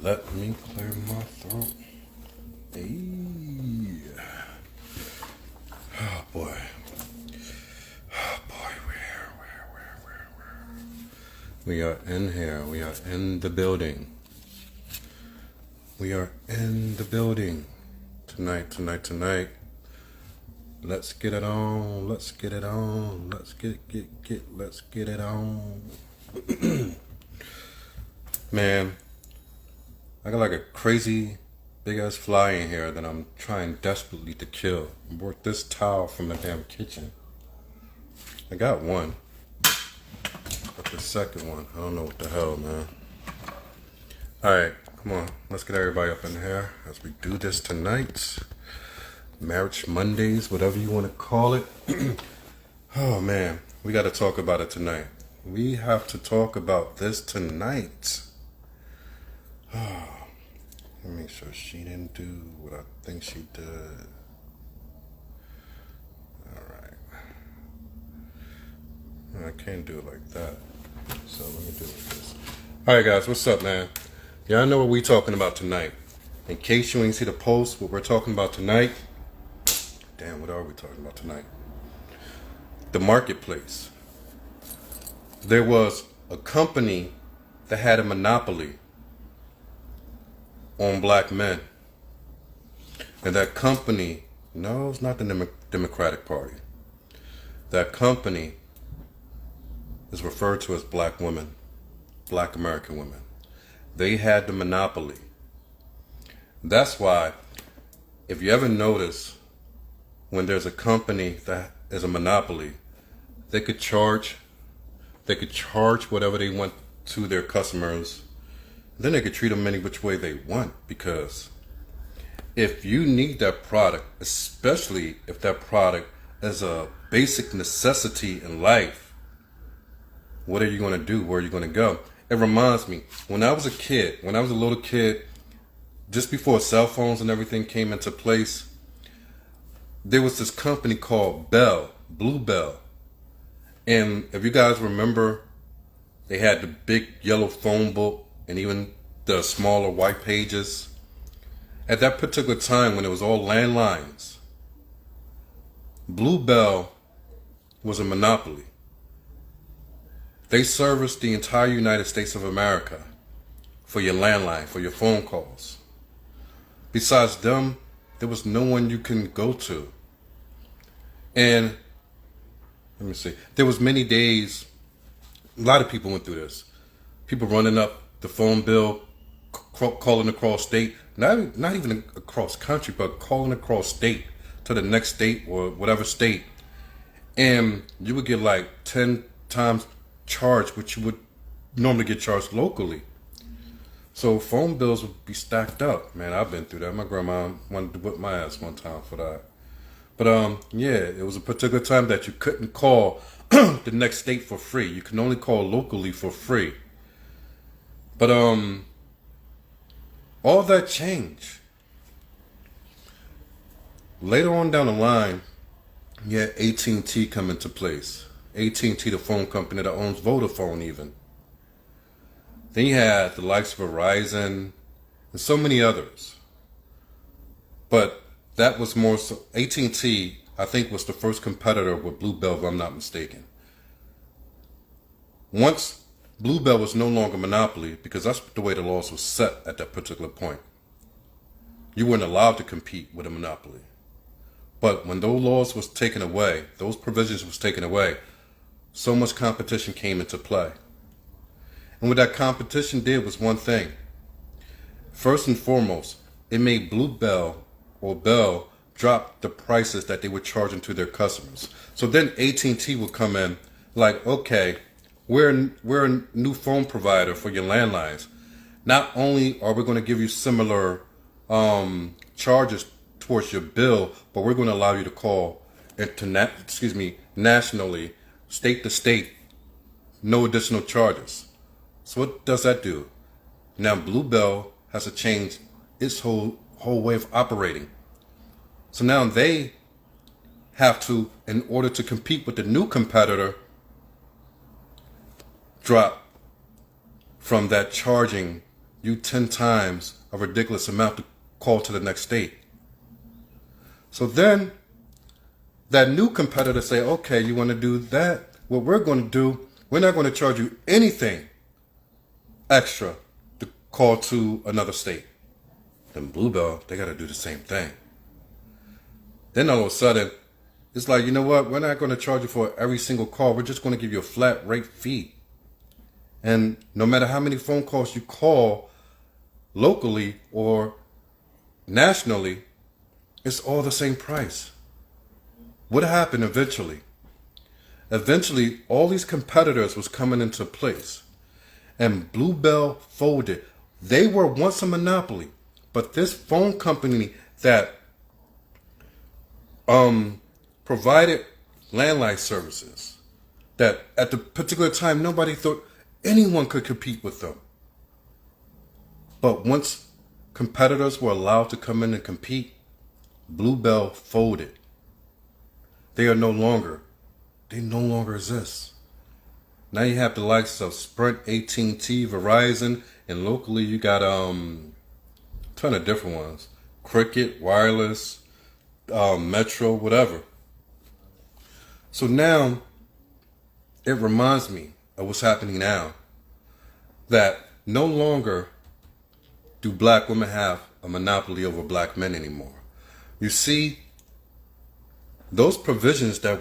Let me clear my throat. Hey. Oh boy. Oh boy, where? We are in here. We are in the building. We are in the building. Tonight. Let's get it on. Let's get it on. Let's get it on. Man, I got like a crazy big ass fly in here that I'm trying desperately to kill. I brought this towel from the damn kitchen. I got one, but the second one, I don't know what the hell, man. Alright, come on, let's get everybody up in here as we do this tonight. Marriage Mondays, whatever you want to call it. Oh man, we got to talk about it tonight. We have to talk about this tonight. Oh, let me make sure she didn't do what I think she did. Alright. I can't do it like that. So let me do it like this. Alright guys, what's up, man? Y'all know what we talking about tonight. In case you ain't see the post, what we're talking about tonight. Damn, what are we talking about tonight? The marketplace. There was a company that had a monopoly on black men. And that company, no, it's not the Democratic Party. That company is referred to as black women, black American women. They had the monopoly. That's why, if you ever notice, when there's a company that is a monopoly, they could charge whatever they want to their customers. Then they could treat them any which way they want, because if you need that product, especially if that product is a basic necessity in life, what are you going to do? Where are you going to go? It reminds me, when I was a little kid, just before cell phones and everything came into place, there was this company called Blue Bell. And if you guys remember, they had the big yellow phone book and even the smaller white pages. At that particular time when it was all landlines, Blue Bell was a monopoly. They serviced the entire United States of America for your landline, for your phone calls. Besides them, there was no one you can go to. And let me see, there was many days, a lot of people went through this. People running up the phone bill, calling across state, not even across country, but calling across state to the next state or whatever state. And you would get like 10 times charged what you would normally get charged locally. So phone bills would be stacked up. Man, I've been through that. My grandma wanted to whip my ass one time for that. But yeah, it was a particular time that you couldn't call the next state for free. You can only call locally for free. But all that changed. Later on down the line, you had AT&T come into place. AT&T, the phone company that owns Vodafone even. Then you had the likes of Verizon and so many others. But that was more so, AT&T, I think, was the first competitor with Blue Bell, if I'm not mistaken. Once Blue Bell was no longer monopoly, because that's the way the laws were set at that particular point. You weren't allowed to compete with a monopoly. But when those laws was taken away, those provisions was taken away, so much competition came into play. And what that competition did was one thing. First and foremost, it made Blue Bell or Bell drop the prices that they were charging to their customers. So then AT&T would come in like, okay, we're a new phone provider for your landlines. Not only are we going to give you similar charges towards your bill, but we're going to allow you to call nationally, state to state, no additional charges. So what does that do? Now Blue Bell has to change its whole whole way of operating. So now they have to, in order to compete with the new competitor, drop from that charging you 10 times a ridiculous amount to call to the next state. So then that new competitor say, okay, you want to do that? What we're going to do, we're not going to charge you anything extra to call to another state. Then Bluebell, they got to do the same thing. Then all of a sudden, it's like, you know what? We're not going to charge you for every single call. We're just going to give you a flat rate fee. And no matter how many phone calls you call locally or nationally, it's all the same price. What happened eventually? Eventually, all these competitors was coming into place. And Bluebell folded. They were once a monopoly. But this phone company that provided landline services, that at the particular time nobody thought anyone could compete with them. But once competitors were allowed to come in and compete, Bluebell folded. They no longer exist. Now you have the likes of Sprint, AT&T, Verizon, and locally you got a ton of different ones. Cricket, Wireless, Metro, whatever. So now it reminds me of what's happening now. That no longer do black women have a monopoly over black men anymore. You see, those provisions that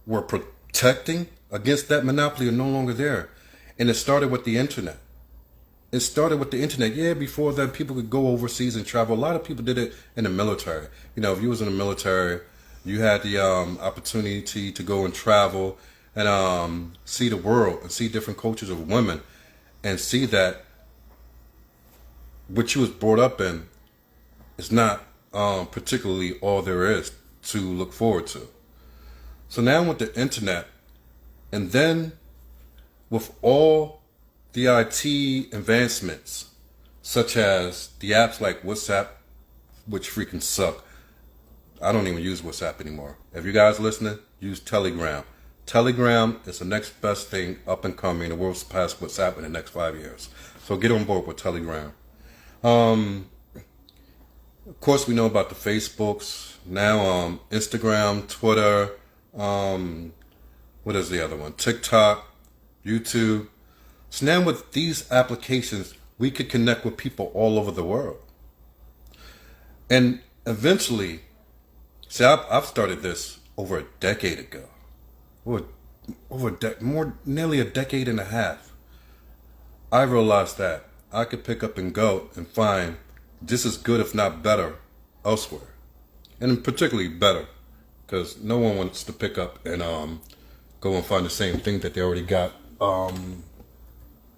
were protecting against that monopoly are no longer there. And it started with the internet. Yeah, before that, people could go overseas and travel. A lot of people did it in the military. You know, if you was in the military, you had the opportunity to go and travel and see the world and see different cultures of women and see that what you was brought up in is not particularly all there is to look forward to. So now with the internet, and then with all the IT advancements, such as the apps like WhatsApp, which freaking suck. I don't even use WhatsApp anymore. If you guys listening, use Telegram. Telegram is the next best thing up and coming. The world's past WhatsApp in the next 5 years. So get on board with Telegram. Of course, we know about the Facebooks. Now Instagram, Twitter, what is the other one? TikTok, YouTube. So now with these applications, we could connect with people all over the world. And eventually, see, I've started this over a decade ago. Nearly a decade and a half. I realized that I could pick up and go and find just as good, if not better, elsewhere. And particularly better, because no one wants to pick up and go and find the same thing that they already got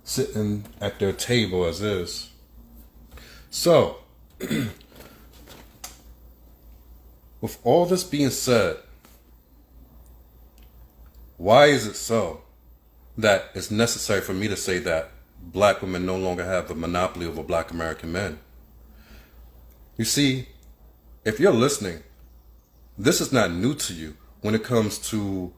sitting at their table as is. So, with all this being said, why is it so that it's necessary for me to say that black women no longer have a monopoly over black American men? You see, if you're listening, this is not new to you when it comes to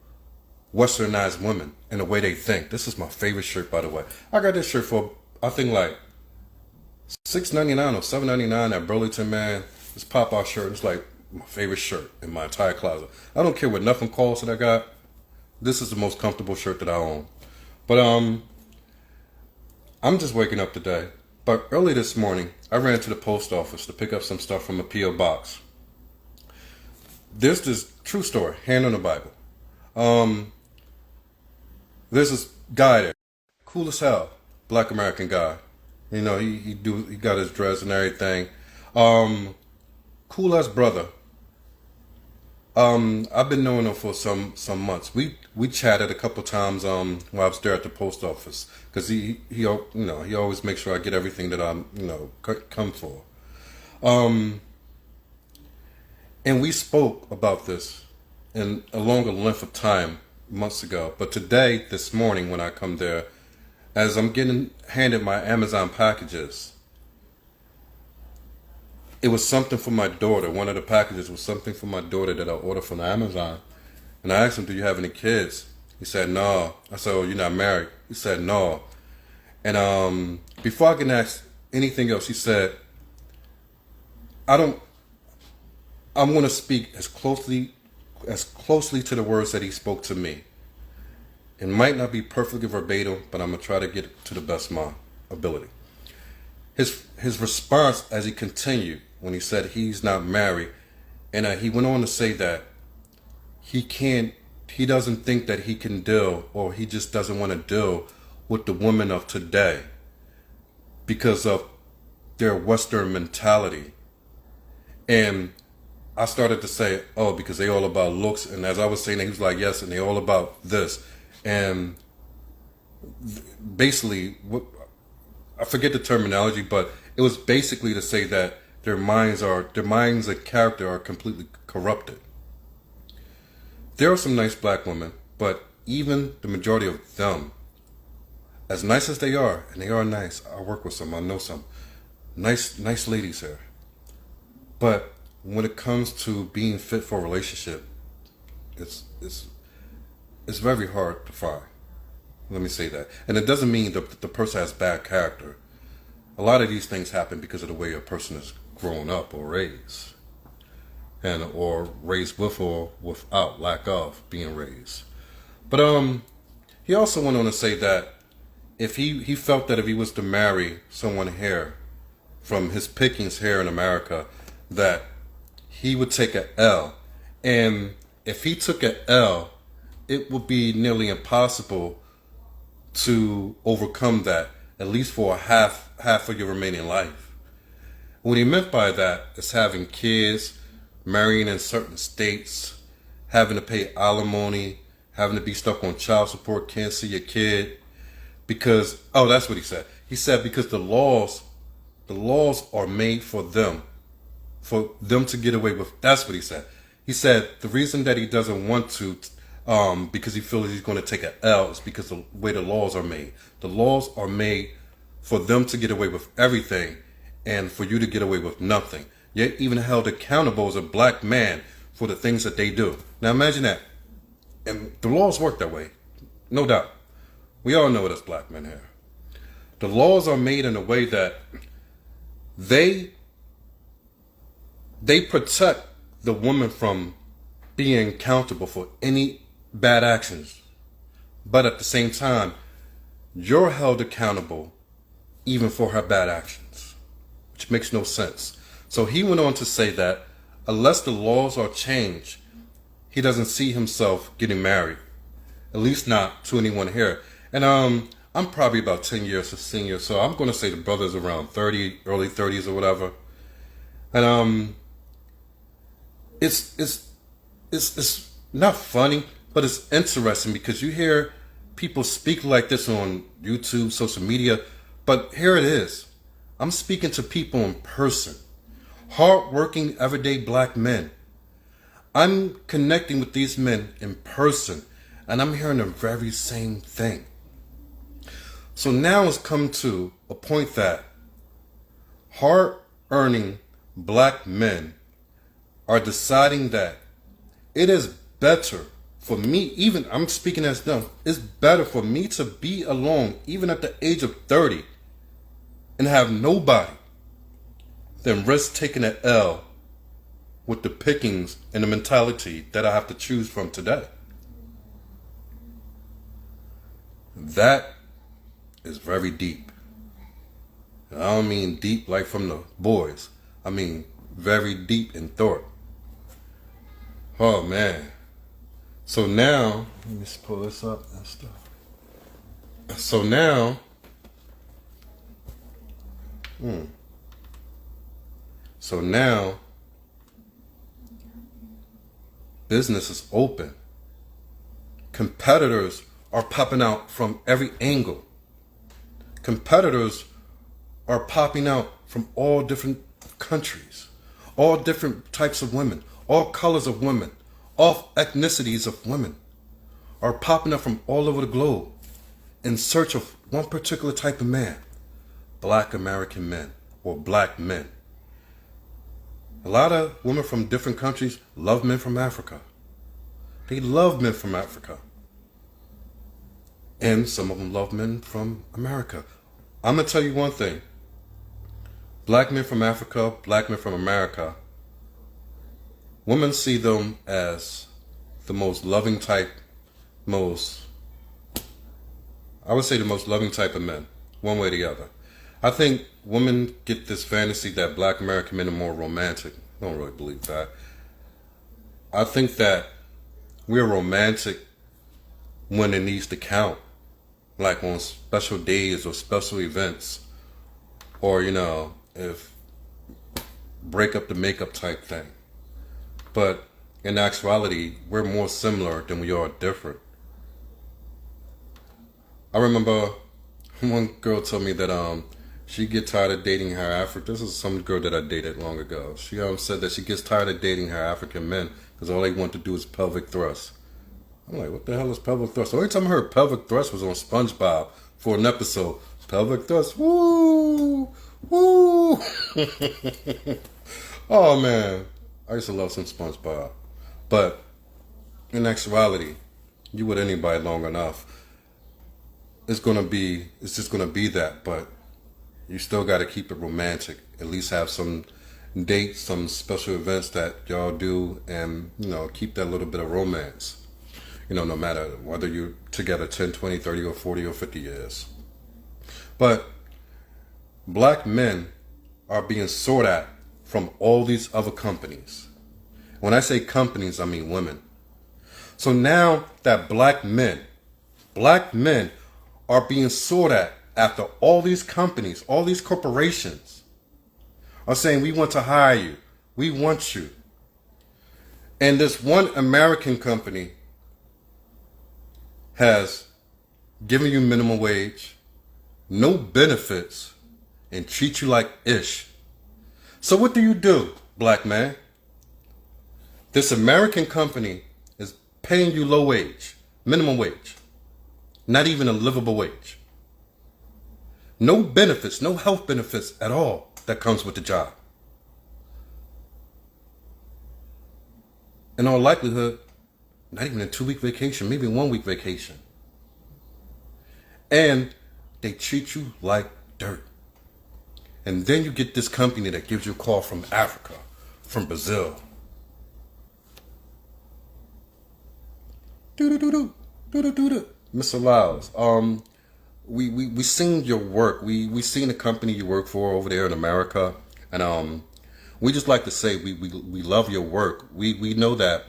westernized women and the way they think. This is my favorite shirt, by the way. I got this shirt for, I think, like $6.99 or $7.99 at Burlington, man. This pop-out shirt is like my favorite shirt in my entire closet. I don't care what nothing costs that I got. This is the most comfortable shirt that I own. But I'm just waking up today. But early this morning, I ran to the post office to pick up some stuff from a P.O. box. There's this true story, hand on the Bible. There's this guy there, cool as hell, black American guy. You know, he got his dress and everything. Cool as brother. I've been knowing him for some months. We chatted a couple times while I was there at the post office, because he always makes sure I get everything that I'm come for. And we spoke about this in a longer length of time months ago. But today, this morning, when I come there, as I'm getting handed my Amazon packages, it was something for my daughter. One of the packages was something for my daughter that I ordered from Amazon. And I asked him, do you have any kids? He said, no. I said, oh, you're not married? He said, no. And before I can ask anything else, he said, I'm going to speak as closely to the words that he spoke to me. It might not be perfectly verbatim, but I'm going to try to get it to the best of my ability. His response as he continued, when he said he's not married, and he went on to say that he doesn't think that he can deal, or he just doesn't want to deal with the women of today because of their Western mentality. And I started to say, oh, because they all about looks. And as I was saying, he was like, yes, and they all about this. And basically, I forget the terminology, but it was basically to say that their minds and character are completely corrupted. There are some nice black women, but even the majority of them, as nice as they are, and they are nice, I work with some, I know some nice ladies here. But when it comes to being fit for a relationship, it's very hard to find. Let me say that. And it doesn't mean that the person has bad character. A lot of these things happen because of the way a person is grown up or raised. Or raised with or without, lack of being raised. But he also went on to say that if he felt that if he was to marry someone here, from his pickings here in America, that he would take an L. And if he took an L, it would be nearly impossible to overcome that, at least for half of your remaining life. What he meant by that is having kids, marrying in certain states, having to pay alimony, having to be stuck on child support, can't see your kid. Because, oh, that's what he said. He said because the laws are made for them to get away with. That's what he said. He said the reason that he doesn't want to, because he feels he's going to take an L, is because the way the laws are made. The laws are made for them to get away with everything and for you to get away with nothing. Yet even held accountable as a black man for the things that they do. Now imagine that. And the laws work that way. No doubt. We all know it as black men here. The laws are made in a way that they protect the woman from being accountable for any bad actions. But at the same time, you're held accountable even for her bad actions, which makes no sense. So he went on to say that unless the laws are changed, he doesn't see himself getting married, at least not to anyone here. And I'm probably about 10 years a senior, so I'm going to say the brother's around 30, early 30s or whatever. And it's not funny, but it's interesting because you hear people speak like this on YouTube, social media, but here it is. I'm speaking to people in person, hardworking, everyday black men. I'm connecting with these men in person, and I'm hearing the very same thing. So now it's come to a point that hard-earning black men are deciding that it is better for me, even I'm speaking as them, it's better for me to be alone, even at the age of 30, and have nobody, than risk taking an L with the pickings and the mentality that I have to choose from today. That is very deep. I don't mean deep like from the boys. I mean very deep in thought. Oh man. So now, let me just pull this up and stuff. So now, business is open. Competitors are popping out from every angle. Competitors are popping out from all different countries, all different types of women, all colors of women, all ethnicities of women are popping up from all over the globe in search of one particular type of man, black American men or black men. A lot of women from different countries love men from Africa. They love men from Africa. And some of them love men from America. I'm going to tell you one thing. Black men from Africa, black men from America, women see them as the most loving type, I would say the most loving type of men, one way or the other. I think women get this fantasy that black American men are more romantic. I don't really believe that. I think that we're romantic when it needs to count, like on special days or special events, or, if break up the makeup type thing. But in actuality, we're more similar than we are different. I remember one girl told me that she get tired of dating her African. This is some girl that I dated long ago. She said that she gets tired of dating her African men because all they want to do is pelvic thrust. I'm like, what the hell is pelvic thrust? The only time I heard pelvic thrust was on SpongeBob for an episode. Pelvic thrust, woo, woo. Oh man, I used to love some SpongeBob. But in actuality, you with anybody long enough, it's just gonna be that. But you still got to keep it romantic. At least have some dates, some special events that y'all do, and keep that little bit of romance. No matter whether you're together 10, 20, 30, or 40 or 50 years. But black men are being sought at from all these other companies. When I say companies, I mean women. So now that black men are being sought at after all these companies, all these corporations are saying, we want to hire you. We want you. And this one American company has given you minimum wage, no benefits, and treat you like ish. So what do, black man? This American company is paying you low wage, minimum wage, not even a livable wage. No benefits, no health benefits at all that comes with the job. In all likelihood, not even a 2-week vacation, maybe a 1-week vacation. And they treat you like dirt. And then you get this company that gives you a call from Africa, from Brazil. Mr. Lyles, we seen your work. We seen the company you work for over there in America, and we just like to say we love your work. We know that,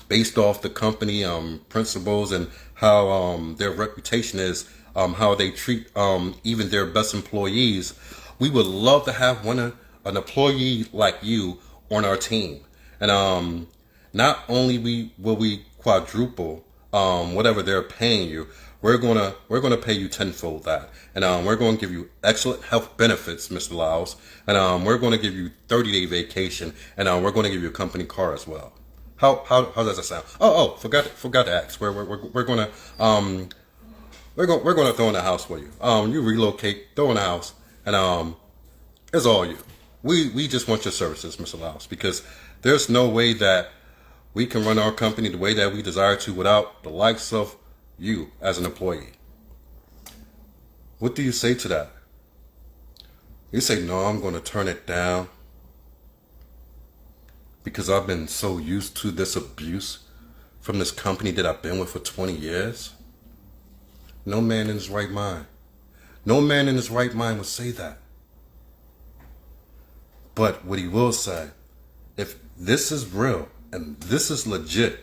based off the company principles and how their reputation is, how they treat even their best employees. We would love to have an employee like you on our team, and not only will we quadruple whatever they're paying you. We're gonna pay you tenfold that, and we're going to give you excellent health benefits, Mr. Lyles, and we're going to give you 30-day vacation, and we're going to give you a company car as well. How does that sound? Forgot to ask. We're gonna throw in a house for you. You relocate, throw in a house, and it's all you. We just want your services, Mr. Lyles, because there's no way that we can run our company the way that we desire to without the likes of you as an employee. What do you say to that? You say, no, I'm going to turn it down because I've been so used to this abuse from this company that I've been with for 20 years. No man in his right mind. No man in his right mind would say that. But what he will say, if this is real and this is legit,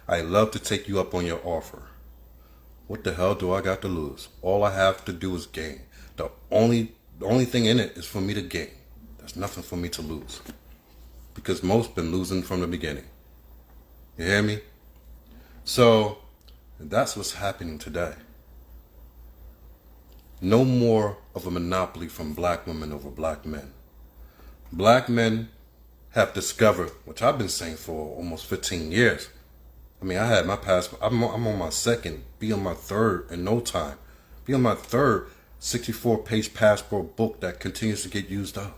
I'd love to take you up on your offer. What the hell do I got to lose? All I have to do is gain. The only thing in it is for me to gain. There's nothing for me to lose. Because most been losing from the beginning. You hear me? So that's what's happening today. No more of a monopoly from black women over black men. Black men have discovered, which I've been saying for almost 15 years. I mean, I had my passport. I'm on my second, be on my third in no time. Be on my third 64-page passport book that continues to get used up.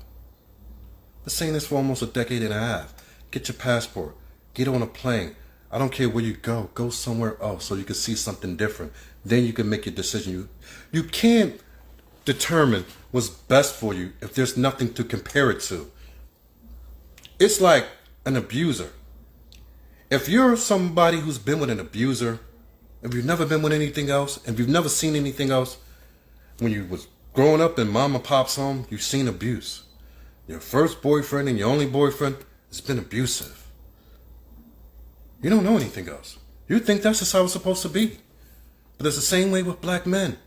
been saying this for almost a decade and a half. Get your passport. Get on a plane. I don't care where you go. Go somewhere else so you can see something different. Then you can make your decision. You can't determine what's best for you if there's nothing to compare it to. It's like an abuser. If you're somebody who's been with an abuser, if you've never been with anything else, and you've never seen anything else, when you was growing up in mom and pop's home, you've seen abuse. Your first boyfriend and your only boyfriend has been abusive. You don't know anything else. You think that's just how it's supposed to be. But it's the same way with black men.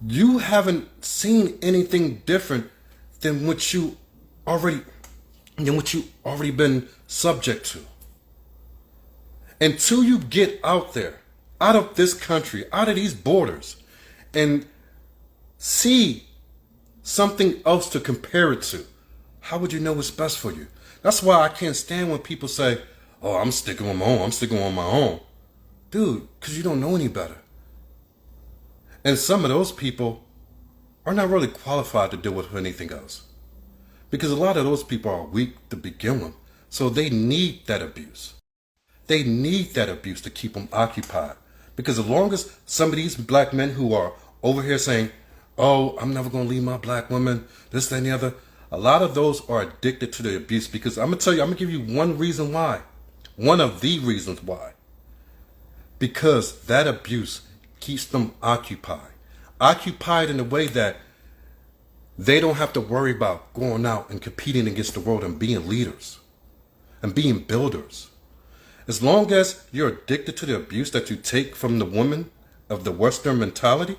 You haven't seen anything different than what you already been subject to. Until you get out there, out of this country, out of these borders, and see something else to compare it to, how would you know what's best for you? That's why I can't stand when people say, oh, I'm sticking on my own. I'm sticking on my own. Dude, because you don't know any better. And some of those people are not really qualified to deal with anything else. Because a lot of those people are weak to begin with. So they need that abuse. They need that abuse to keep them occupied. Because as long as some of these black men who are over here saying, oh, I'm never going to leave my black woman, this, that, and the other, a lot of those are addicted to the abuse. Because I'm going to tell you, I'm going to give you one reason why. One of the reasons why. Because that abuse keeps them occupied. Occupied in a way that they don't have to worry about going out and competing against the world and being leaders and being builders. As long as you're addicted to the abuse that you take from the woman of the Western mentality,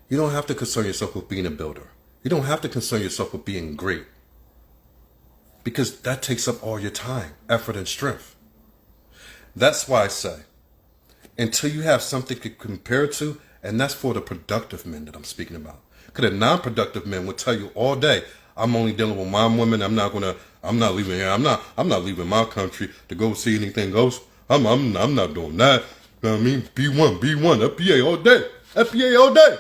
you don't have to concern yourself with being a builder. You don't have to concern yourself with being great. Because that takes up all your time, effort, and strength. That's why I say, until you have something to compare it to, and that's for the productive men that I'm speaking about. Because the non-productive men will tell you all day, I'm only dealing with my women. I'm not leaving here. I'm not leaving my country to go see anything else. I'm not doing that. You know what I mean? B1, FBA all day. FBA all day.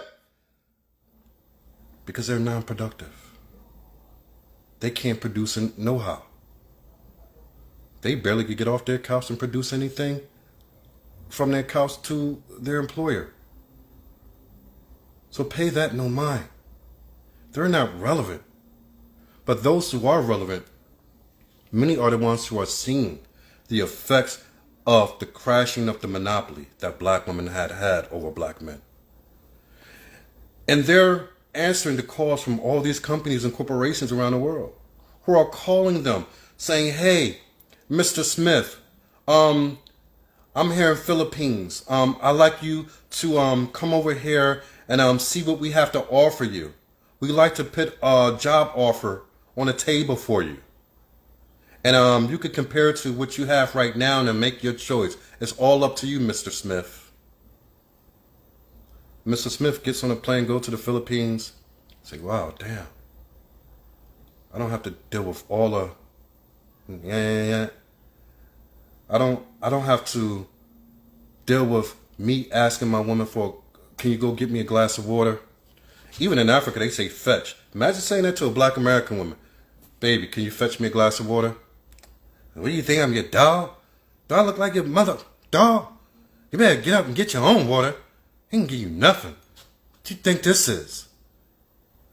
Because they're non-productive. They can't produce know-how. They barely could get off their couch and produce anything from their couch to their employer. So pay that no mind. They're not relevant. But those who are relevant, many are the ones who are seeing the effects of the crashing of the monopoly that black women had over black men. And they're answering the calls from all these companies and corporations around the world who are calling them saying, hey, Mr. Smith, I'm here in Philippines. I'd like you to come over here and see what we have to offer you. We'd like to put a job offer on a table for you. And you could compare it to what you have right now and make your choice. It's all up to you, Mr. Smith. Mr. Smith gets on a plane, go to the Philippines. Say, wow, damn. I don't have to deal with all the I don't have to deal with me asking my woman for, can you go get me a glass of water? Even in Africa, they say fetch. Imagine saying that to a black American woman. Baby, can you fetch me a glass of water? What do you think, I'm your dog? Do I look like your mother? Dog? You better get up and get your own water. He can give you nothing. What do you think this is?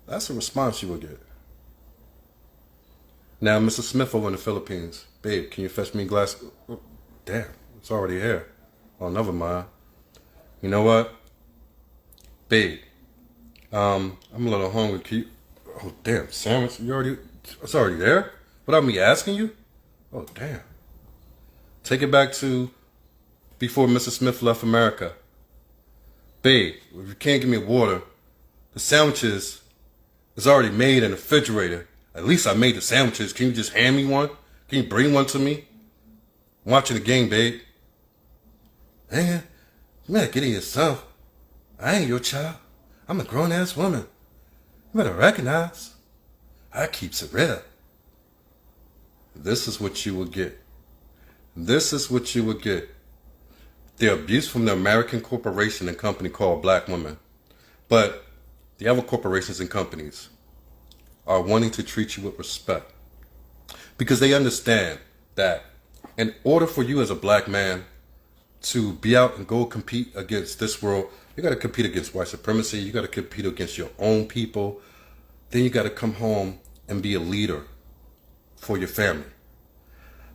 That's a response you will get. Now, Mr. Smith over in the Philippines. Babe, can you fetch me a glass? Oh, damn, it's already here. Oh, never mind. You know what? Babe, I'm a little hungry. Can you... Oh, damn, sandwich, it's already there? Without me asking you? Oh, damn. Take it back to before Mr. Smith left America. Babe, if you can't give me water, the sandwiches is already made in the refrigerator. At least I made the sandwiches. Can you just hand me one? Can you bring one to me? I'm watching the game, babe. Man, you better get it yourself. I ain't your child. I'm a grown-ass woman. You better recognize. I keeps it real. This is what you will get. This is what you will get. The abuse from the American corporation and company called Black Women. But the other corporations and companies are wanting to treat you with respect. Because they understand that in order for you as a black man to be out and go compete against this world, you got to compete against white supremacy. You got to compete against your own people. Then you got to come home and be a leader for your family.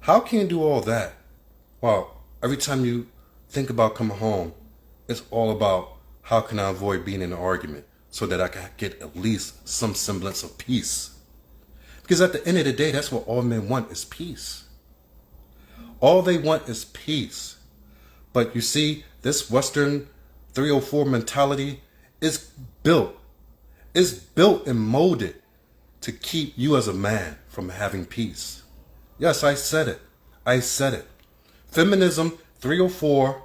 How can you do all that? Well, every time you think about coming home, it's all about how can I avoid being in an argument so that I can get at least some semblance of peace. Because at the end of the day, that's what all men want is peace. All they want is peace. But you see, this Western 304 mentality is built and molded to keep you as a man from having peace. Yes, I said it. Feminism 304,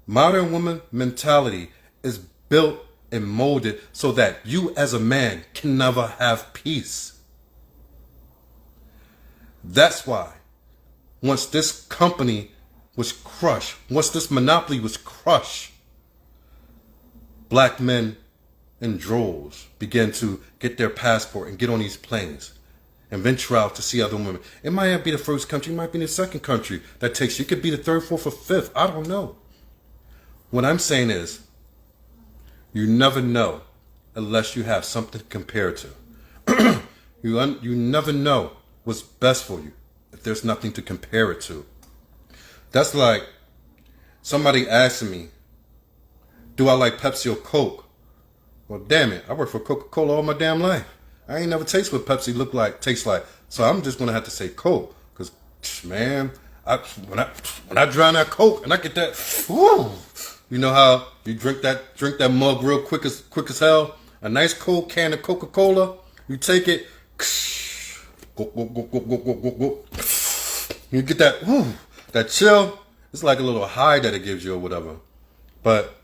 modern woman mentality is built and molded so that you as a man can never have peace. That's why once this company was crushed, once this monopoly was crushed, black men in droves began to get their passport and get on these planes and venture out to see other women. It might not be the first country, it might be the second country that takes you. It could be the third, fourth, or fifth. I don't know. What I'm saying is, you never know unless you have something to compare to. You never know what's best for you if there's nothing to compare it to. That's like somebody asking me, do I like Pepsi or Coke? Well, damn it, I worked for Coca-Cola all my damn life. I ain't never tasted what Pepsi tastes like. So I'm just gonna have to say Coke, cause man, when I drown that Coke and I get that, woo, you know how you drink that mug real quick as hell. A nice cold can of Coca-Cola, you take it, you get that, woo, that chill. It's like a little high that it gives you or whatever. But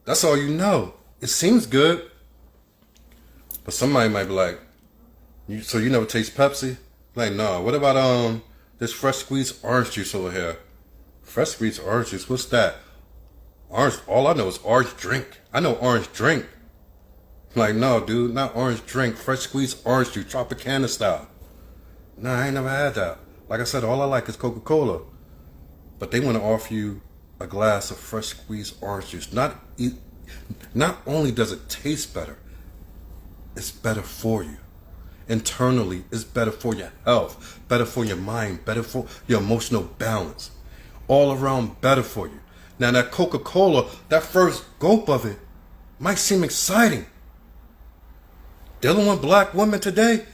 that's all you know. It seems good. But somebody might be like, so you never taste Pepsi? Like, no. What about this fresh squeezed orange juice over here? Fresh squeezed orange juice, what's that? Orange, all I know is orange drink. I know orange drink. Like, no, dude, not orange drink. Fresh squeezed orange juice, Tropicana style. Nah, I ain't never had that. Like I said, all I like is Coca-Cola. But they want to offer you a glass of fresh squeezed orange juice. Not only does it taste better, it's better for you. Internally, it's better for your health, better for your mind, better for your emotional balance. All around better for you. Now that Coca-Cola, that first gulp of it might seem exciting. Dealing with black women today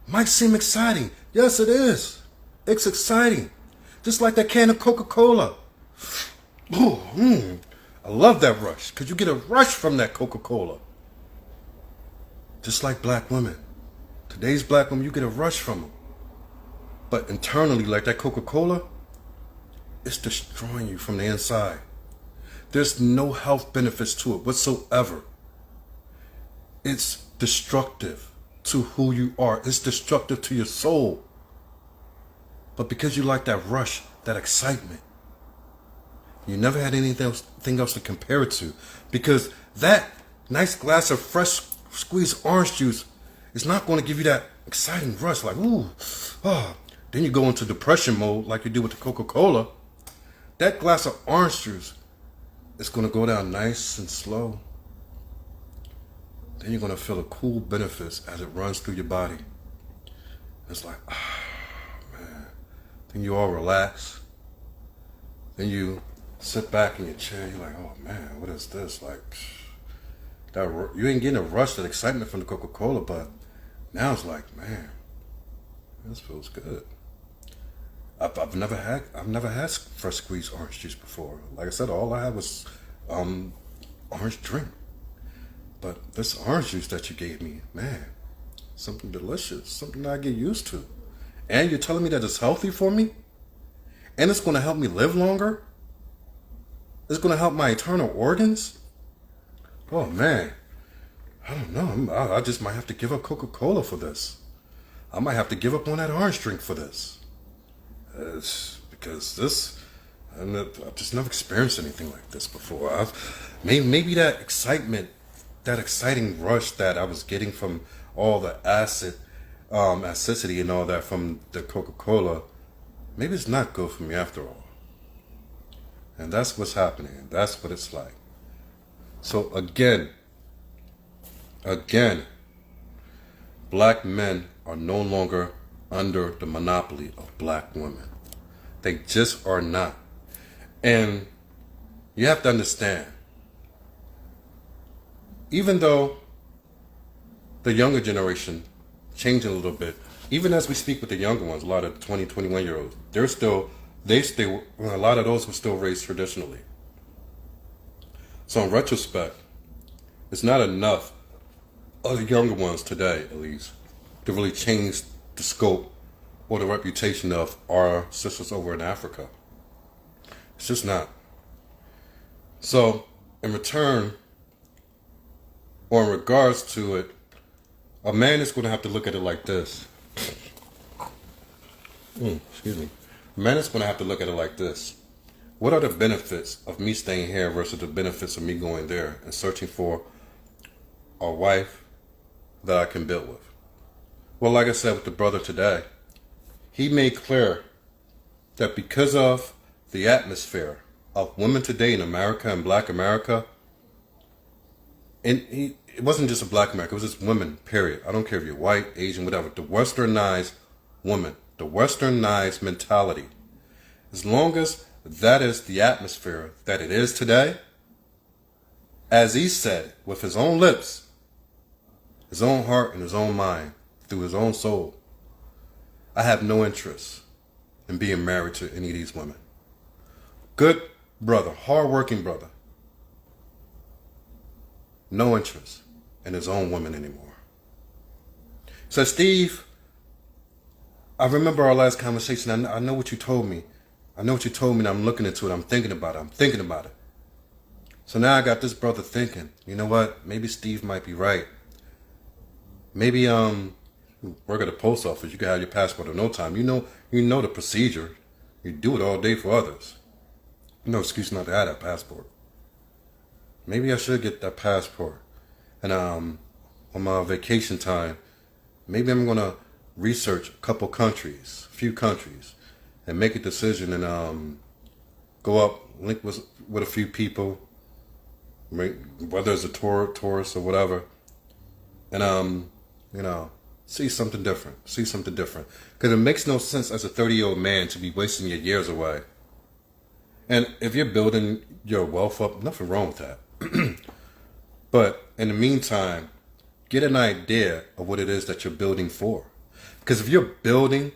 might seem exciting. Yes, it is. It's exciting. Just like that can of Coca-Cola. I love that rush because you get a rush from that Coca-Cola. Just like black women. Today's black women, you get a rush from them. But internally, like that Coca-Cola, it's destroying you from the inside. There's no health benefits to it whatsoever. It's destructive to who you are. It's destructive to your soul. But because you like that rush, that excitement, you never had anything else to compare it to. Because that nice glass of fresh squeezed orange juice is not going to give you that exciting rush like, ooh, oh. Then you go into depression mode like you do with the Coca-Cola. That glass of orange juice is going to go down nice and slow. Then you're going to feel the cool benefits as it runs through your body. It's like, man. Then you all relax. Then you sit back in your chair. You're like, oh man, what is this? Like, you ain't getting a rush, that excitement from the Coca-Cola, but now it's like, man, this feels good. I've never had fresh squeezed orange juice before. Like I said, all I had was orange drink. But this orange juice that you gave me, man, something delicious, something that I get used to. And you're telling me that it's healthy for me? And it's going to help me live longer? It's going to help my internal organs? Oh, man. I don't know. I just might have to give up Coca-Cola for this. I might have to give up on that orange drink for this. It's because I've just never experienced anything like this before. Maybe that excitement, that exciting rush that I was getting from all the acidity and all that from the Coca-Cola, maybe it's not good for me after all. And that's what's happening. That's what it's like. So again, black men are no longer under the monopoly of black women. They just are not. And you have to understand, even though the younger generation changing a little bit, even as we speak with the younger ones, a lot of 20, 21-year-olds, a lot of those were still raised traditionally. So in retrospect, it's not enough of the younger ones today, at least, to really change the scope or the reputation of our sisters over in Africa. It's just not. So in return, or in regards to it, a man is going to have to look at it like this. Excuse me. A man is going to have to look at it like this. What are the benefits of me staying here versus the benefits of me going there and searching for a wife that I can build with? Well, like I said with the brother today, he made clear that because of the atmosphere of women today in America and black America, and it wasn't just a black America, it was just women, period. I don't care if you're white, Asian, whatever. The westernized woman, the westernized mentality, as long as that is the atmosphere that it is today, as he said with his own lips, his own heart and his own mind, through his own soul, I have no interest in being married to any of these women. Good brother, hard-working brother. No interest in his own woman anymore. So Steve, I remember our last conversation. I know what you told me. I know what you told me, and I'm looking into it. I'm thinking about it. So now I got this brother thinking, you know what? Maybe Steve might be right. Maybe work at the post office. You can have your passport in no time. You know the procedure. You do it all day for others. No excuse not to have that passport. Maybe I should get that passport. And on my vacation time, maybe I'm gonna research a few countries, and make a decision and go up, link with a few people, whether it's a tourist or whatever, and see something different. Because it makes no sense as a 30-year-old man to be wasting your years away. And if you're building your wealth up, nothing wrong with that. But in the meantime, get an idea of what it is that you're building for. Because if you're building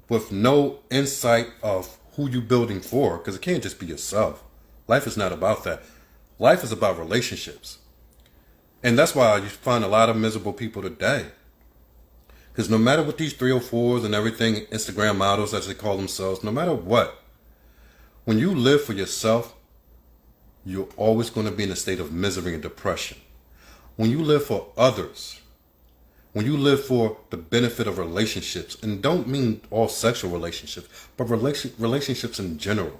with no insight of who you're building for, because it can't just be yourself. Life is not about that. Life is about relationships. And that's why you find a lot of miserable people today. Because no matter what these 304s and everything, Instagram models as they call themselves, no matter what, when you live for yourself, you're always going to be in a state of misery and depression. When you live for others, when you live for the benefit of relationships, and don't mean all sexual relationships, but relationships in general,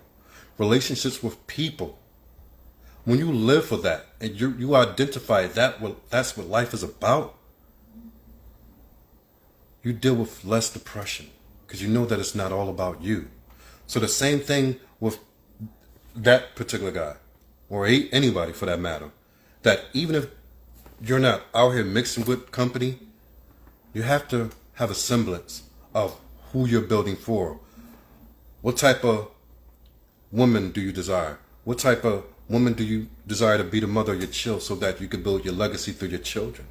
relationships with people. When you live for that and you identify that's what life is about, you deal with less depression because you know that it's not all about you. So the same thing with that particular guy, or anybody for that matter, that even if you're not out here mixing with company, you have to have a semblance of who you're building for. What type of woman do you desire? What type of woman do you desire to be the mother of your children so that you can build your legacy through your children?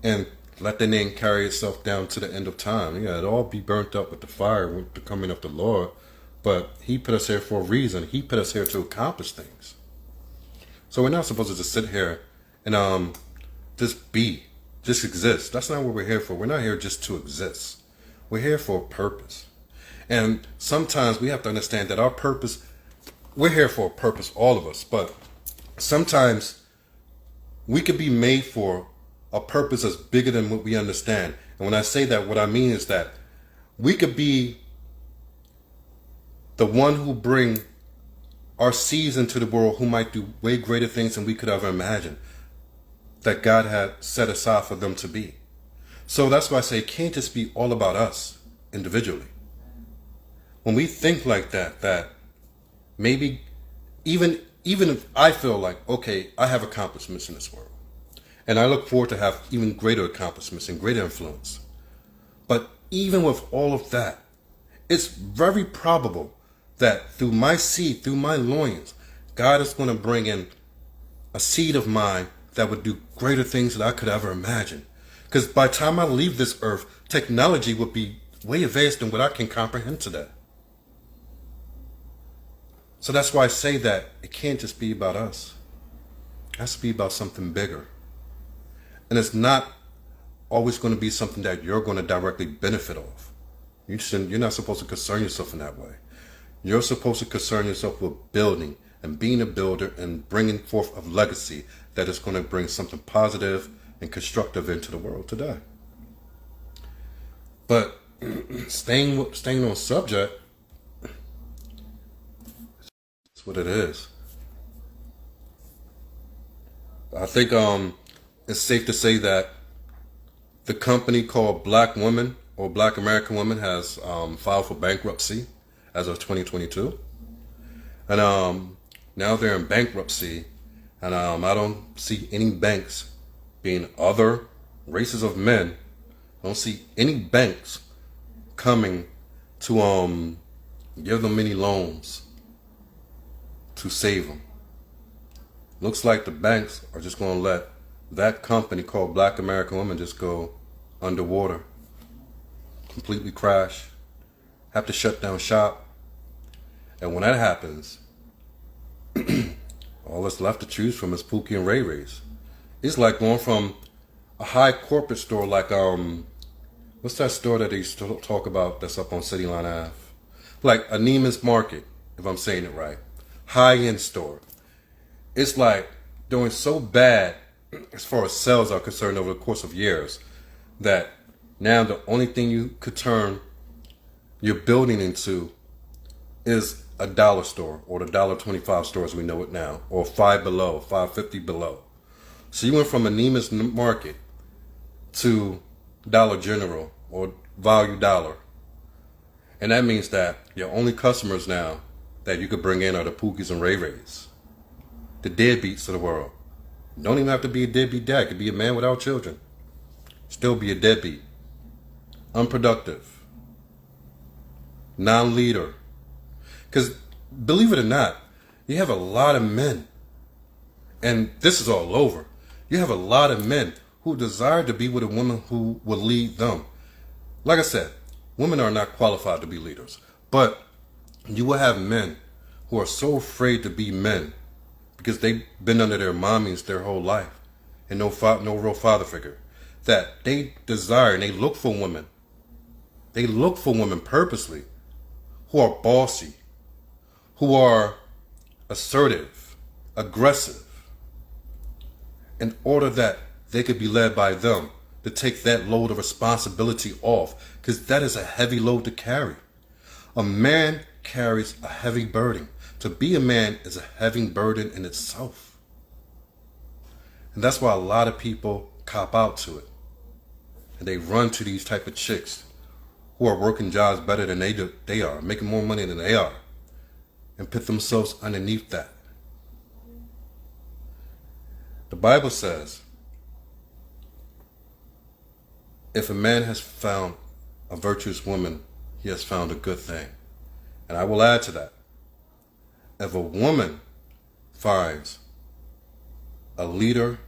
And let the name carry itself down to the end of time. Yeah, it'll all be burnt up with the fire with the coming of the Lord. But he put us here for a reason. He put us here to accomplish things. So we're not supposed to just sit here and just exist. That's not what we're here for. We're not here just to exist. We're here for a purpose. And sometimes we have to understand that our purpose, we're here for a purpose, all of us, but sometimes we could be made for a purpose that's bigger than what we understand. And when I say that, what I mean is that we could be the one who bring our seeds into the world who might do way greater things than we could ever imagine. that God had set aside for them to be. So that's why I say it can't just be all about us individually. When we think like that, that maybe even if I feel like, okay, I have accomplishments in this world, and I look forward to have even greater accomplishments and greater influence. But even with all of that, it's very probable that through my seed, through my loins, God is going to bring in a seed of mine that would do greater things than I could ever imagine. Because by the time I leave this earth, technology would be way advanced than what I can comprehend today. So that's why I say that it can't just be about us. It has to be about something bigger. And it's not always going to be something that you're going to directly benefit off. You're not supposed to concern yourself in that way. You're supposed to concern yourself with building and being a builder and bringing forth a legacy that is going to bring something positive and constructive into the world today. But staying on subject, that's what it is. I think it's safe to say that the company called Black Women or Black American Women has filed for bankruptcy as of 2022. And now they're in bankruptcy. And I don't see any banks being other races of men. I don't see any banks coming to give them any loans to save them. Looks like the banks are just going to let that company called Black American Women just go underwater, completely crash, have to shut down shop. And when that happens, all that's left to choose from is Pookie and Ray Ray's. It's like going from a high corporate store like, what's that store that they used to talk about that's up on City Line Ave? Like a Neiman's Market, if I'm saying it right. High-end store. It's like doing so bad as far as sales are concerned over the course of years that now the only thing you could turn your building into is a dollar store or the $1.25 store as we know it now, or Five Below, $5.50 below. So you went from a Neiman's Market to Dollar General or Value Dollar. And that means that your only customers now that you could bring in are the Pookies and Ray Rays, the deadbeats of the world. Don't even have to be a deadbeat dad. It could be a man without children. Still be a deadbeat. Unproductive. Non-leader. Because believe it or not, you have a lot of men, and this is all over. You have a lot of men who desire to be with a woman who will lead them. Like I said, women are not qualified to be leaders, but you will have men who are so afraid to be men because they've been under their mommies their whole life and no real father figure, that they desire and they look for women. They look for women purposely who are bossy, who are assertive, aggressive, in order that they could be led by them to take that load of responsibility off, because that is a heavy load to carry. A man carries a heavy burden. To be a man is a heavy burden in itself. And that's why a lot of people cop out to it. And they run to these type of chicks who are working jobs better than they are, making more money than they are, and put themselves underneath that. The Bible says, if a man has found a virtuous woman, he has found a good thing. And I will add to that, if a woman finds a leader,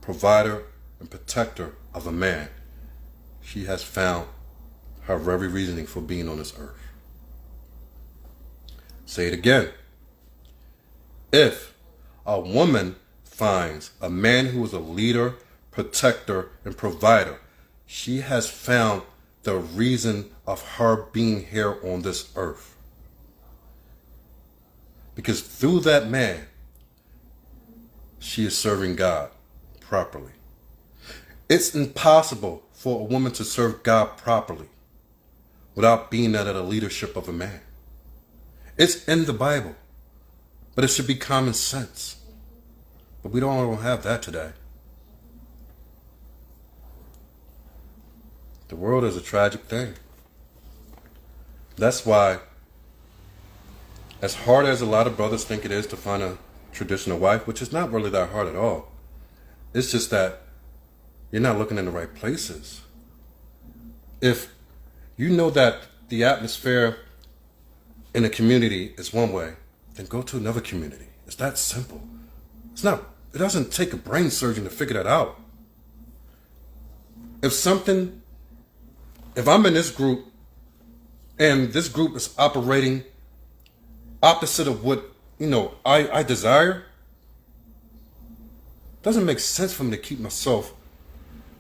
provider, and protector of a man, she has found her very reasoning for being on this earth. Say it again. If a woman finds a man who is a leader, protector, and provider, she has found the reason of her being here on this earth. Because through that man, she is serving God properly. It's impossible for a woman to serve God properly without being under the leadership of a man. It's in the Bible, but it should be common sense. But we don't have that today. The world is a tragic thing. That's why, as hard as a lot of brothers think it is to find a traditional wife, which is not really that hard at all, it's just that you're not looking in the right places. If you know that the atmosphere in a community is one way, then go to another community. It's that simple. It doesn't take a brain surgeon to figure that out. If I'm in this group and this group is operating opposite of what, I desire, it doesn't make sense for me to keep myself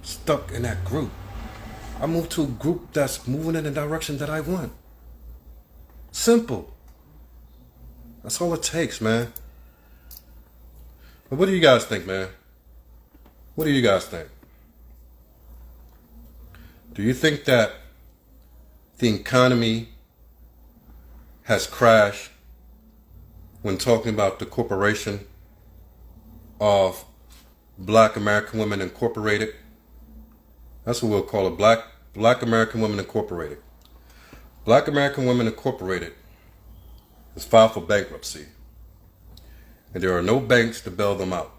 stuck in that group. I move to a group that's moving in the direction that I want. Simple. That's all it takes, man. But what do you guys think, man? What do you guys think? Do you think that the economy has crashed when talking about the corporation of Black American Women Incorporated? That's what we'll call it, Black American Women Incorporated. Black American Women Incorporated is filed for bankruptcy, and there are no banks to bail them out.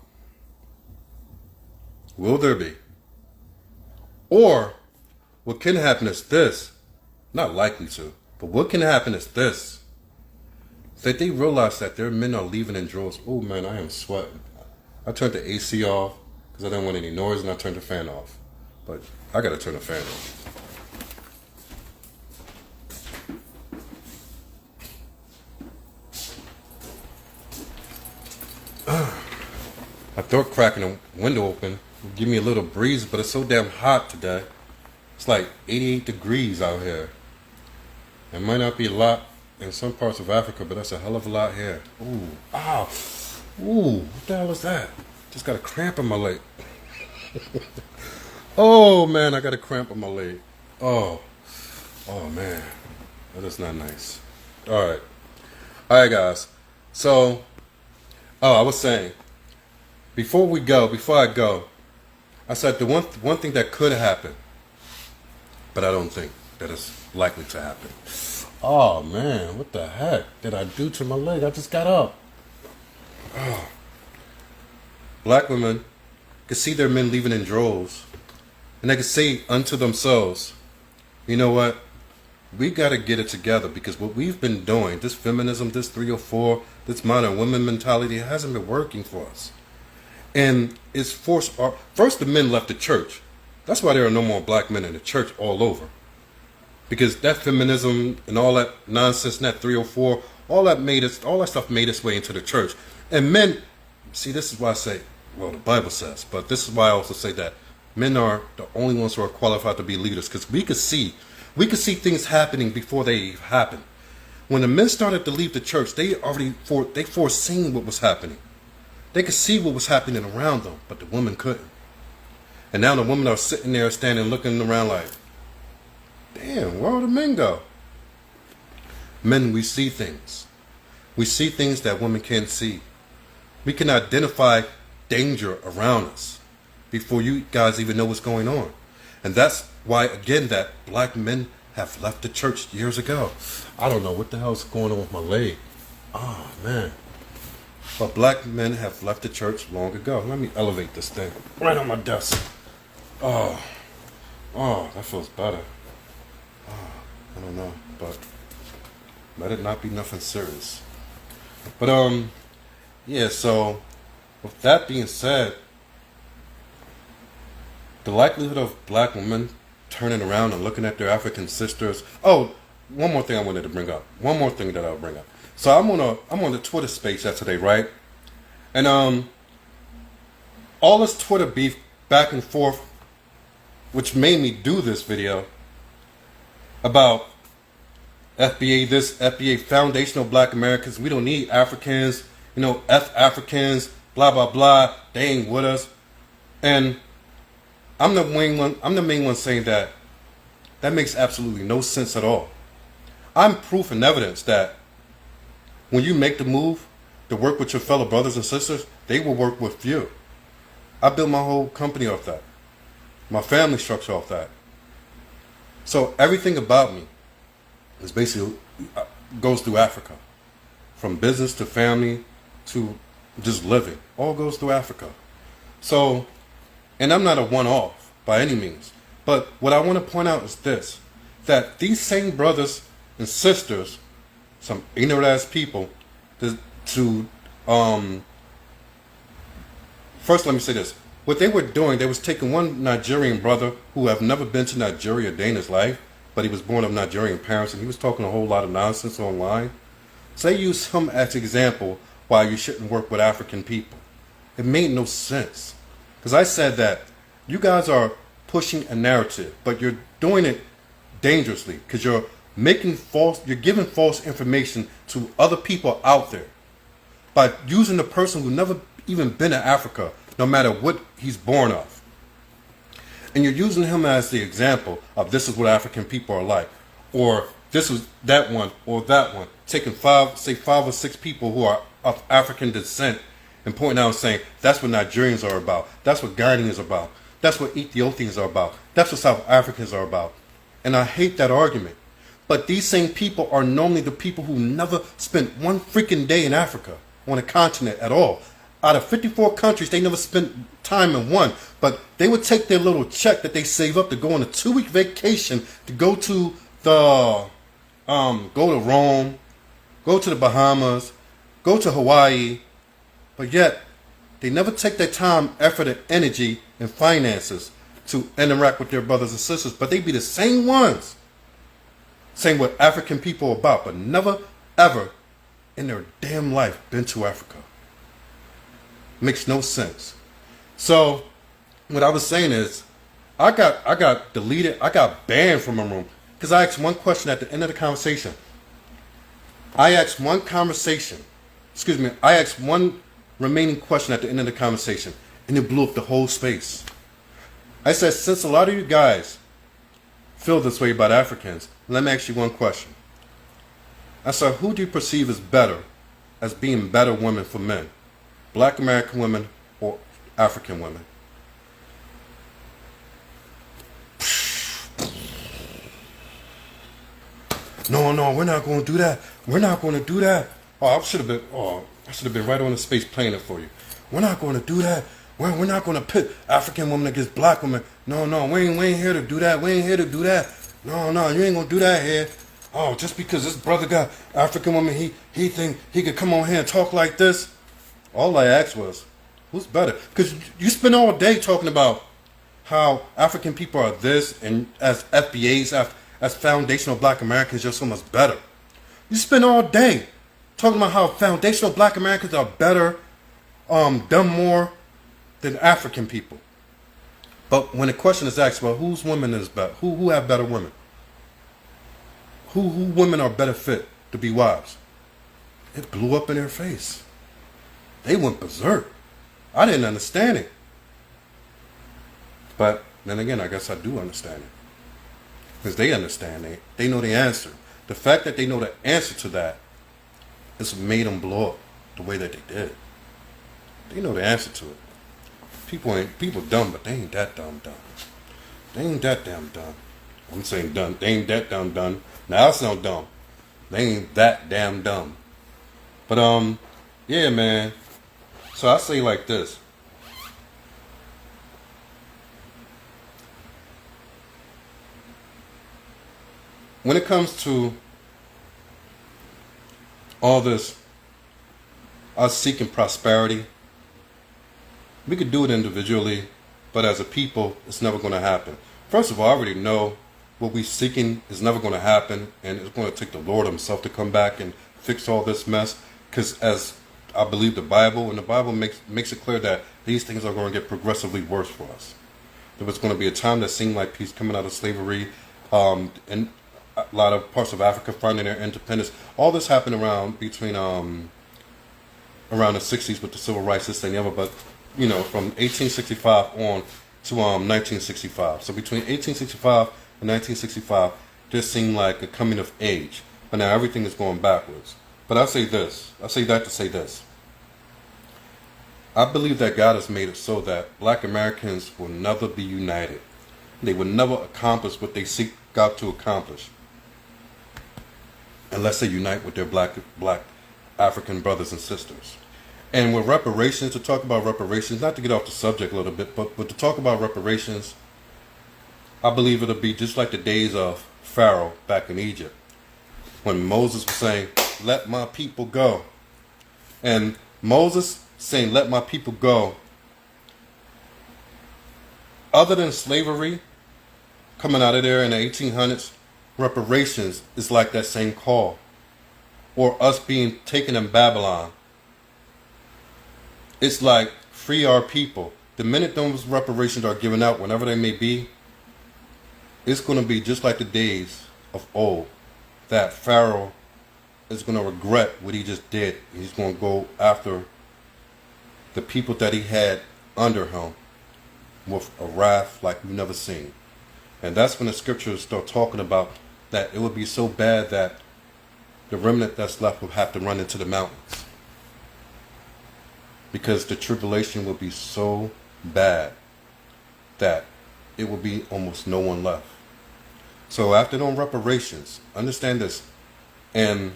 Will there be? Or what can happen is this, not likely to, but what can happen is this, that they realize that their men are leaving in droves. Oh man, I am sweating. I turned the AC off because I didn't want any noise, and I turned the fan off. But I gotta turn the fan off. I thought cracking the window open would give me a little breeze, but it's so damn hot today. It's like 88 degrees out here. It might not be a lot in some parts of Africa, but that's a hell of a lot here. Ooh, ow, ooh, what the hell is that? Just got a cramp in my leg. Oh man, I got a cramp in my leg. Oh man, that is not nice. All right, guys. So, I was saying, before I go, I said the one thing that could happen, but I don't think that it's likely to happen. Oh man, what the heck did I do to my leg? I just got up. Oh. Black women could see their men leaving in droves, and they could say unto themselves, you know what? We got to get it together, because what we've been doing, this feminism, this 304, this modern women mentality, it hasn't been working for us. And it's forced. First, the men left the church. That's why there are no more black men in the church all over. Because that feminism and all that nonsense, and that 304, all that stuff made its way into the church. And men, see, this is why I say, well, the Bible says, but this is why I also say that men are the only ones who are qualified to be leaders, because we could see things happening before they happen. When the men started to leave the church, they foreseen what was happening. They could see what was happening around them, but the women couldn't. And now the women are sitting there, standing, looking around like, damn, where did the men go? Men, we see things. We see things that women can't see. We can identify danger around us before you guys even know what's going on. And that's why, again, that black men have left the church years ago. I don't know what the hell's going on with my leg. Oh, man. But black men have left the church long ago. Let me elevate this thing right on my desk. Oh, that feels better. I don't know, but let it not be nothing serious. But, yeah, so with that being said, the likelihood of black women turning around and looking at their African sisters. Oh, one more thing I wanted to bring up. One more thing that I'll bring up. So I'm on the Twitter space yesterday, right? And all this Twitter beef back and forth, which made me do this video about FBA this, FBA foundational black Americans. We don't need Africans, F Africans, blah blah blah. They ain't with us. And I'm the main one saying that makes absolutely no sense at all. I'm proof and evidence that when you make the move to work with your fellow brothers and sisters, they will work with you. I built my whole company off that. My family structure off that. So everything about me is basically goes through Africa, from business to family to just living. All goes through Africa. So, and I'm not a one-off by any means. But what I want to point out is this, that these same brothers and sisters, some ignorant ass people, first let me say this. What they were doing, they was taking one Nigerian brother who have never been to Nigeria a day in his life, but he was born of Nigerian parents, and he was talking a whole lot of nonsense online. So they used him as an example why you shouldn't work with African people. It made no sense. Because I said that you guys are pushing a narrative, but you're doing it dangerously because you're giving false information to other people out there by using the person who never even been to Africa, no matter what he's born of. And you're using him as the example of this is what African people are like, or this was that one or that one. Taking five or six people who are of African descent and pointing out and saying that's what Nigerians are about, that's what Ghanaians are about, that's what Ethiopians are about, that's what South Africans are about. And I hate that argument. But these same people are normally the people who never spent one freaking day in Africa, on a continent at all. Out of 54 countries, they never spent time in one. But they would take their little check that they save up to go on a 2-week vacation to go to go to Rome, go to the Bahamas, go to Hawaii. But yet, they never take their time, effort, and energy and finances to interact with their brothers and sisters. But they be the same ones saying what African people are about, but never, ever in their damn life been to Africa. Makes no sense. So what I was saying is, I got deleted, I got banned from a room because I asked one question at the end of the conversation. I asked one remaining question at the end of the conversation, and it blew up the whole space. I said, since a lot of you guys feel this way about Africans, let me ask you one question. I said, who do you perceive as being better women for men? Black American women or African women? No, we're not going to do that. We're not going to do that. I should have been right on the space playing it for you. We're not going to do that. We're not going to pit African women against black women. No, we ain't here to do that. We ain't here to do that. No, you ain't going to do that here. Oh, just because this brother got African woman, he think he could come on here and talk like this. All I asked was, who's better? Because you spend all day talking about how African people are this, and as FBAs, as foundational black Americans, you're so much better. You spend all day talking about how foundational black Americans are better, done more than African people. But when the question is asked, well, whose women is better? Who have better women? Who women are better fit to be wives? It blew up in their face. They went berserk. I didn't understand it. But then again, I guess I do understand it. Because they understand it. They know the answer. The fact that they know the answer to that has made them blow up the way that they did. They know the answer to it. People dumb, but they ain't that dumb. They ain't that damn dumb. I'm saying dumb. They ain't that dumb. Now I sound dumb. They ain't that damn dumb. But yeah, man. So I say like this. When it comes to all this, us seeking prosperity, we could do it individually, but as a people, it's never going to happen. First of all, I already know what we're seeking is never going to happen, and it's going to take the Lord himself to come back and fix all this mess, because as I believe the Bible, and the Bible makes it clear that these things are going to get progressively worse for us. There was going to be a time that seemed like peace coming out of slavery, and a lot of parts of Africa finding their independence. All this happened around the 60s with the civil rights, this and the other, but from 1865 on to 1965. So between 1865 and 1965, this seemed like a coming of age. But now everything is going backwards. But I say this. I say that to say this. I believe that God has made it so that black Americans will never be united. They will never accomplish what they seek out to accomplish unless they unite with their black African brothers and sisters. And with reparations, to talk about reparations, not to get off the subject a little bit, but to talk about reparations, I believe it'll be just like the days of Pharaoh back in Egypt, when Moses was saying, let my people go. And Moses saying, let my people go, other than slavery coming out of there in the 1800s, reparations is like that same call. Or us being taken in Babylon. It's like, free our people. The minute those reparations are given out, whenever they may be, it's going to be just like the days of old. That Pharaoh is going to regret what he just did. He's going to go after the people that he had under him with a wrath like we've never seen. And that's when the scriptures start talking about that it would be so bad that the remnant that's left will have to run into the mountains. Because the tribulation will be so bad that it will be almost no one left. So after those reparations, understand this, and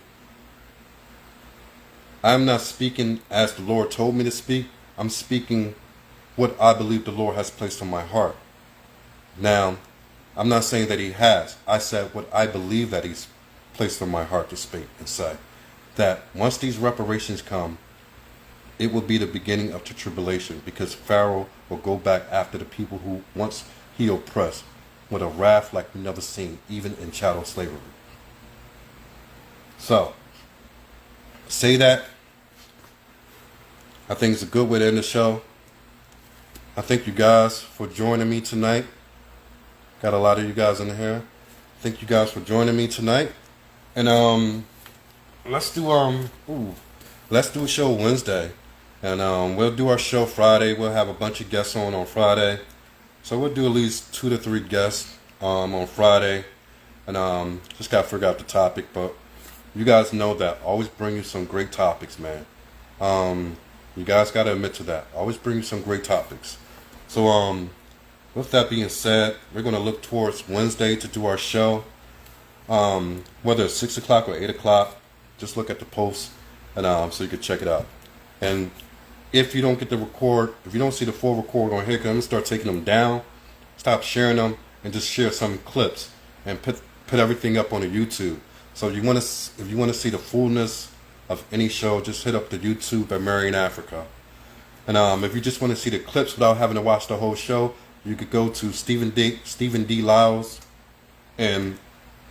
I'm not speaking as the Lord told me to speak. I'm speaking what I believe the Lord has placed on my heart. Now, I'm not saying that he has. I said what I believe that he's placed on my heart to speak and say. That once these reparations come, it will be the beginning of the tribulation, because Pharaoh will go back after the people who once he oppressed with a wrath like we've never seen, even in chattel slavery. So, say that. I think it's a good way to end the show. I thank you guys for joining me tonight. Got a lot of you guys in here. Thank you guys for joining me tonight. And let's do a show Wednesday. And we'll do our show Friday. We'll have a bunch of guests on Friday. So we'll do at least 2 to 3 guests on Friday. And just gotta figure out the topic, but you guys know that. Always bring you some great topics, man. You guys gotta admit to that. Always bring you some great topics. So with that being said, we're gonna look towards Wednesday to do our show. Whether it's 6 o'clock or 8 o'clock, just look at the post and so you can check it out. And if you don't get the record, if you don't see the full record on here, I'm gonna start taking them down. Stop sharing them and just share some clips and put everything up on the YouTube. So if you want to see the fullness of any show, just hit up the YouTube at Marion Africa. And if you just want to see the clips without having to watch the whole show, you could go to Stephen D. Lyles, and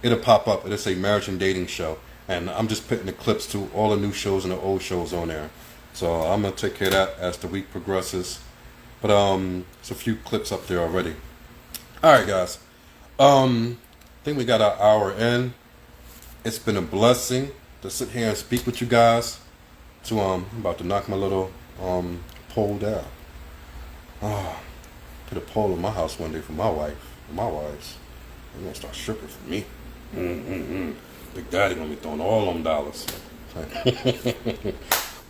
it'll pop up. It'll say Marriage and Dating Show. And I'm just putting the clips to all the new shows and the old shows on there. So I'm going to take care of that as the week progresses. But there's a few clips up there already. Alright guys. I think we got our hour in. It's been a blessing to sit here and speak with you guys. So I'm about to knock my little pole down. Put a pole in my house one day for my wife. My wife's. They're going to start stripping for me. Big Daddy going to be throwing all them dollars.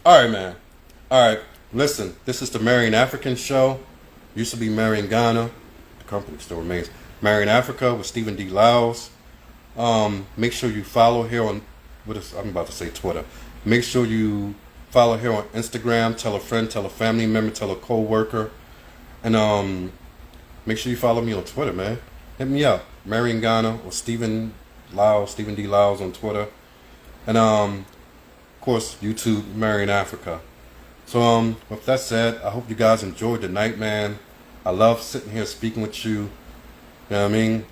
Alright, man. Alright, listen. This is the Marion African Show. Used to be Marion Ghana. The company still remains. Marion Africa with Stephen D. Lyles. Make sure you follow here on, I'm about to say Twitter. Make sure you follow here on Instagram. Tell a friend, tell a family member, tell a co-worker. And make sure you follow me on Twitter, man. Hit me up. Marion Ghana or Stephen D. Lyles on Twitter. And of course, YouTube, Marion Africa. So with that said, I hope you guys enjoyed the night, man. I love sitting here speaking with you. You know what I mean?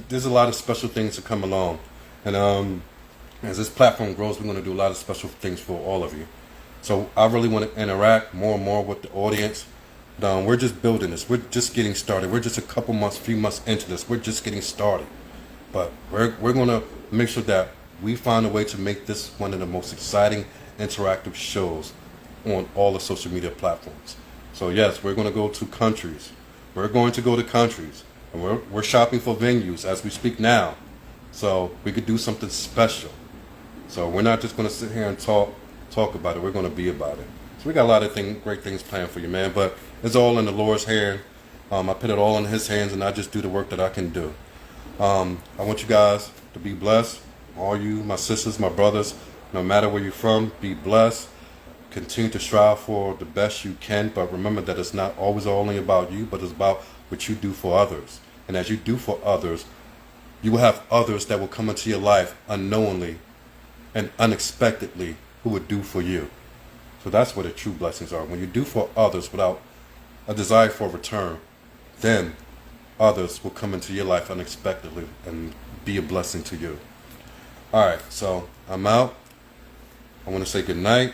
There's a lot of special things to come along. And as this platform grows, we're going to do a lot of special things for all of you. So I really want to interact more and more with the audience. We're just building this. We're just getting started. We're just a few months into this. We're just getting started. But we're going to make sure that we find a way to make this one of the most exciting interactive shows on all the social media platforms. So yes, we're going to go to countries. We're going to go to countries. And we're shopping for venues as we speak now. So we could do something special. So we're not just going to sit here and talk about it. We're going to be about it. So we got a lot of great things planned for you, man. But it's all in the Lord's hand. I put it all in His hands, and I just do the work that I can do. I want you guys to be blessed. All you, my sisters, my brothers, no matter where you're from, be blessed. Continue to strive for the best you can, but remember that it's not always only about you, but it's about what you do for others. And as you do for others, you will have others that will come into your life unknowingly and unexpectedly who would do for you. So that's where the true blessings are. When you do for others without a desire for return, then others will come into your life unexpectedly and be a blessing to you. Alright, so I'm out. I want to say good night.